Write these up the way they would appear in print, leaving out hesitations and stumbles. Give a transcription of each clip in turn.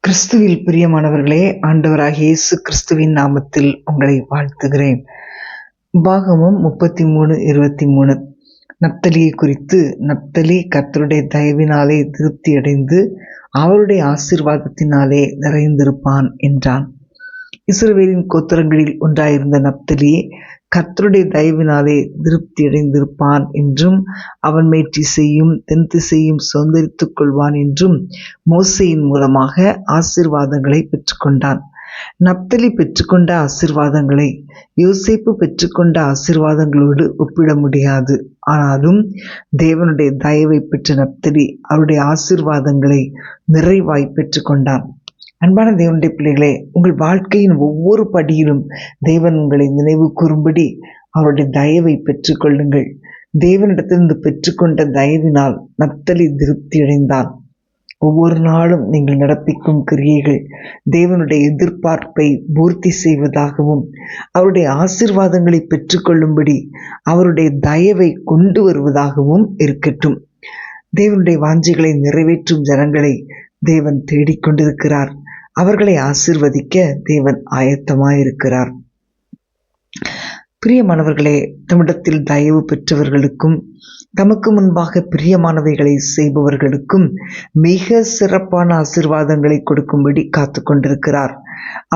கிறிஸ்துவில் பிரியமானவர்களே, ஆண்டவராகிய இயேசு கிறிஸ்துவின் நாமத்தில் உங்களை வாழ்த்துகிறேன். உபாகமம் 33:23. நப்தலியை குறித்து, நப்தலி கர்த்தருடைய தயவினாலே திருப்தியடைந்து அவருடைய ஆசீர்வாதத்தினாலே நிறைந்திருப்பான் என்றான். இஸ்ரவேலின் கோத்திரங்களில் ஒன்றாயிருந்த நப்தலி கர்த்தருடைய தயவினாலே திருப்தியடைந்திருப்பான் என்றும் அவன் மேற்றிசையும் தென் திசையும் சுதந்தரித்துக் கொள்வான் என்றும் மோசேயின் மூலமாக ஆசீர்வாதங்களை பெற்றுக்கொண்டான். நப்தலி பெற்றுக்கொண்ட ஆசீர்வாதங்களை யோசேப்பு பெற்றுக்கொண்ட ஆசீர்வாதங்களோடு ஒப்பிட முடியாது. ஆனாலும் தேவனுடைய தயவை பெற்ற நப்தலி அவருடைய ஆசீர்வாதங்களை நிறைவாய் பெற்றுக்கொண்டான். அன்பான தேவனுடைய பிள்ளைகளே, உங்கள் வாழ்க்கையின் ஒவ்வொரு படியிலும் தேவன் உங்களை நினைவு கூறும்படி அவருடைய தயவை பெற்றுக்கொள்ளுங்கள். தேவனிடத்திலிருந்து பெற்றுக்கொண்ட தயவினால் நப்தலி திருப்தி அடைந்தான். ஒவ்வொரு நாளும் நீங்கள் நடப்பிக்கும் கிரியைகள் தேவனுடைய எதிர்பார்ப்பை பூர்த்தி செய்வதாகவும் அவருடைய ஆசீர்வாதங்களை பெற்றுக்கொள்ளும்படி அவருடைய தயவை கொண்டு வருவதாகவும் இருக்கட்டும். தேவனுடைய வாஞ்சைகளை நிறைவேற்றும் ஜனங்களை தேவன் தேடிக்கொண்டிருக்கிறார். அவர்களை ஆசீர்வதிக்க தேவன் ஆயத்தமாயிருக்கிறார். பிரியமானவர்களே, தம்மிடத்தில் தயவு பெற்றவர்களுக்கும் தமக்கு முன்பாக பிரியமானவைகளை செய்பவர்களுக்கும் மிக சிறப்பான ஆசீர்வாதங்களை கொடுக்கும்படி காத்து கொண்டிருக்கிறார்.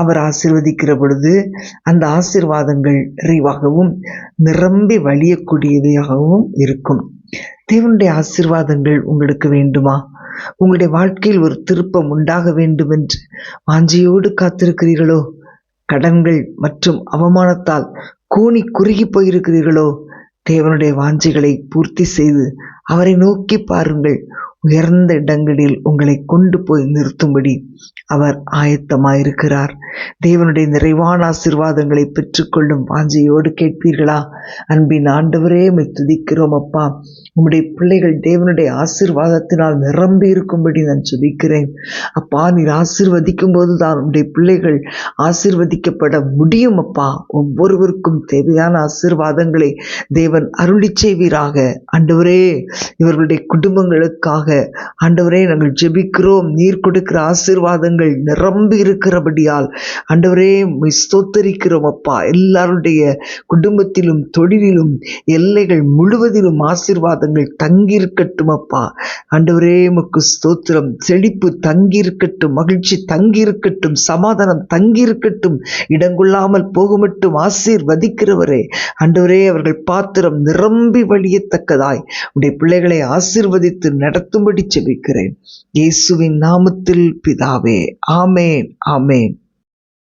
அவர் ஆசீர்வதிக்கிற பொழுது அந்த ஆசீர்வாதங்கள் நிறைவாகவும் நிரம்பி வழியக்கூடியவையாகவும் இருக்கும். தேவனுடைய ஆசீர்வாதங்கள் உங்களுக்கு வேண்டுமா? உங்களுடைய வாழ்க்கையில் ஒரு திருப்பம் உண்டாக வேண்டும் என்று வாஞ்சையோடு காத்திருக்கிறீர்களோ? கடன்கள் மற்றும் அவமானத்தால் கூனி குறுகி போயிருக்கிறீர்களோ? தேவனுடைய வாஞ்சைகளை பூர்த்தி செய்து அவரை நோக்கி பாருங்கள். உயர்ந்த இடங்களில் உங்களை கொண்டு போய் நிறுத்தும்படி அவர் ஆயத்தமாயிருக்கிறார். தேவனுடைய நிறைவான ஆசீர்வாதங்களை பெற்றுக்கொள்ளும் வாஞ்சையோடு கேட்பீர்களா? அன்பின் ஆண்டவரே, உம்மை துதிக்கிறோம் அப்பா. உம்முடைய பிள்ளைகள் தேவனுடைய ஆசீர்வாதத்தினால் நிரம்பி இருக்கும்படி நான் ஜெபிக்கிறேன் அப்பா. நீர் ஆசீர்வதிக்கும் போது தான் உம்முடைய பிள்ளைகள் ஆசீர்வதிக்கப்பட முடியும் அப்பா. ஒவ்வொருவருக்கும் தேவையான ஆசீர்வாதங்களை தேவன் அருளி செய்வீராக. ஆண்டவரே, இவர்களுடைய குடும்பங்களுக்காக ஆண்டவரே நாங்கள் ஜெபிக்கிறோம். நீர் கொடுக்கிற ஆசீர்வாதங்கள் நிரம்பி இருக்கிறபடியால் ஆண்டவரே உம்மை ஸ்தோத்தரிக்கிறோம் அப்பா. எல்லாருடைய குடும்பத்திலும் தொழிலிலும் எல்லைகள் முழுவதிலும் ஆசீர்வாதங்கள் தங்கியிருக்கட்டும் அப்பா. ஆண்டவரே உமக்கு ஸ்தோத்திரம். செழிப்பு தங்கியிருக்கட்டும், மகிழ்ச்சி தங்கியிருக்கட்டும், சமாதானம் தங்கியிருக்கட்டும். இடங்கொள்ளாமல் போகுமட்டும் ஆசீர்வதிக்கிறவரே ஆண்டவரே, அவர்கள் பாத்திரம் நிரம்பி வழியத்தக்கதாய் உடைய பிள்ளைகளை ஆசீர்வதித்து நடத்தும்படி ஜெபிக்கிறேன். இயேசுவின் நாமத்தில் பிதாவே, ஆமேன், ஆமேன்.